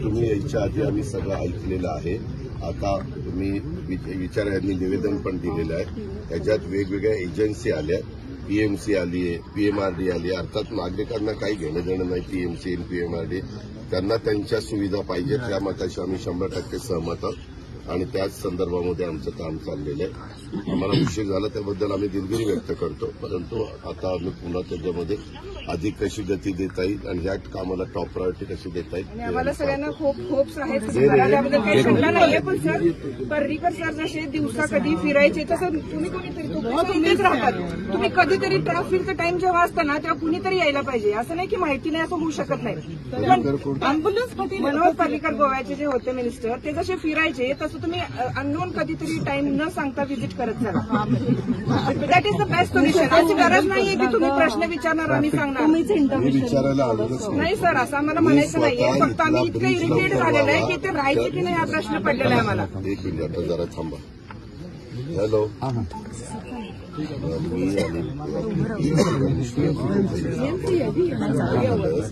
तुम्ही यायच्या आधी आम्ही सगळं ऐकलेलं आहे. आता तुम्ही विचारांनी निवेदन पण दिलेलं आहे. त्याच्यात वेगवेगळ्या एजन्सी आल्या, पीएमसी आली आहे, पीएमआरडी आली आहे. अर्थात नागरिकांना काही घेणं देणं नाही पीएमसी आणि पीएमआरडी. त्यांना त्यांच्या सुविधा पाहिजेत या मताशी आम्ही 100% सहमत आहोत आणि त्याच संदर्भामध्ये आमचं काम चाललेलं आहे. आम्हाला उशीर झाला त्याबद्दल आम्ही दिलगिरी व्यक्त करतो, परंतु आता आम्ही पुन्हा त्याच्यामध्ये अधिक कशी गती देता येईल आणि ह्या कामाला टॉप प्रायोरिटी कशी देता येईल. आम्हाला सगळ्यांना खूप होप्स आहेत त्याबद्दल काही शंका नाहीये. पण सर, पर्रीकर सर जसे दिवसा कधी फिरायचे तसं तुम्ही कोणीतरी इथेच राहतात. तुम्ही कधीतरी ट्रॅफिकचा टाइम जेव्हा असतं ना तेव्हा कुणीतरी यायला पाहिजे. असं नाही की माहिती नाही असं होऊ शकत नाही. अँब्युलन्स मनोज पर्रीकर गोव्याचे जे होते मिनिस्टर ते जसे फिरायचे तसं तुम्ही अननोन कधीतरी टाइम न सांगता व्हिजिट करत चला. That is the best solution. अशी गरज नाहीये की तुम्ही प्रश्न विचारणार आम्ही सांगणार. विचारायला आलोच नाही सर, असं आम्हाला म्हणायचं नाहीये. फक्त आम्ही इतकं इरिटेट झालेलं आहे की ते राहायचे की नाही हा प्रश्न पडलेला आहे आम्हाला. एक मिनिट आता जरा थांबा. हॅलो, मी आणि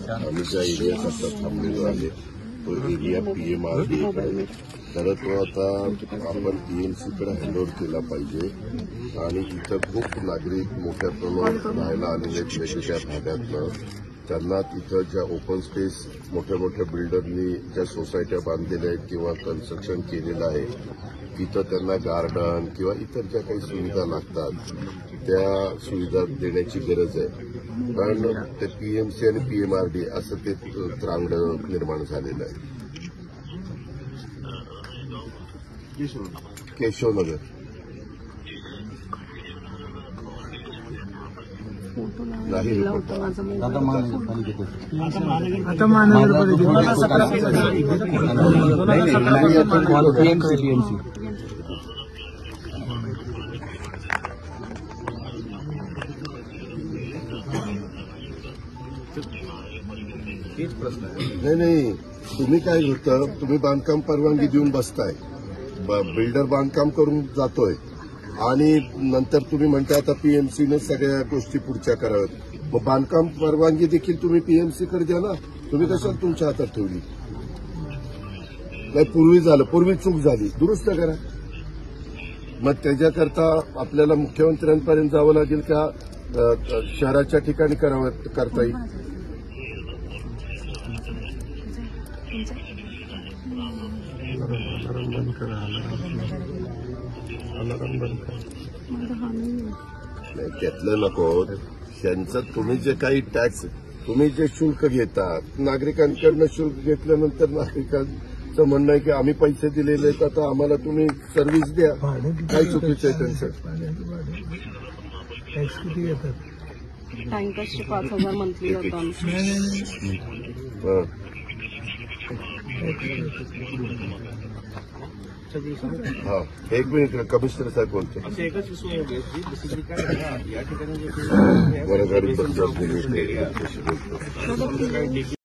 आम्ही ज्या एरियात आता थांबलेलो आहे तो एरिया पीएमआरडी तर तो आता आपण पीएमसीकडे हँडओव्हर केला पाहिजे. आणि इथं खूप नागरिक मोठ्या प्रमाणात राहायला आलेले आहेत वेगवेगळ्या भागातनं. त्यांना तिथं ज्या ओपन स्पेस मोठ्या मोठ्या बिल्डरनी ज्या सोसायट्या बांधलेल्या आहेत किंवा कन्स्ट्रक्शन केलेलं आहे तिथं त्यांना गार्डन किंवा इतर ज्या काही सुविधा लागतात त्या सुविधा देण्याची गरज आहे. कारण ते पीएमसी आणि पीएमआरडी असं ते त्रांगडं निर्माण झालेलं आहे. केशवनगर नाही रिपोर्ट आता महानगरपालिकेत नाही तुम्ही काय होतं, तुम्ही बांधकाम परवानगी देऊन बसताय, बिल्डर बांधकाम करून जातोय आणि नंतर तुम्ही म्हणता आता पीएमसीने सगळ्या गोष्टी पुढच्या कराव्यात. मग बांधकाम परवानगी देखील तुम्ही पीएमसीकडे द्या ना. तुम्ही कशाला तुमच्या हातात ठेवली? नाही, पूर्वी चूक झाली, दुरुस्त करा. मग त्याच्याकरता आपल्याला मुख्यमंत्र्यांपर्यंत जावं लागेल का शहराच्या ठिकाणी करता येईल? नाही, त्यातलं नको. त्यांचं तुम्ही जे काही टॅक्स, तुम्ही जे शुल्क घेतात नागरिकांकडनं, शुल्क घेतल्यानंतर नागरिकांचं म्हणणं आहे की आम्ही पैसे दिलेले आहेत आता आम्हाला तुम्ही सर्व्हिस द्या. काय चुकीचं आहे त्यांचं? टॅक्स किती घेतात? टँकर्सचे 5,000 मंथली होतं. हा, एक मिनिट, कमिशनर साहेब बोलतो. बरं, गाडी बंद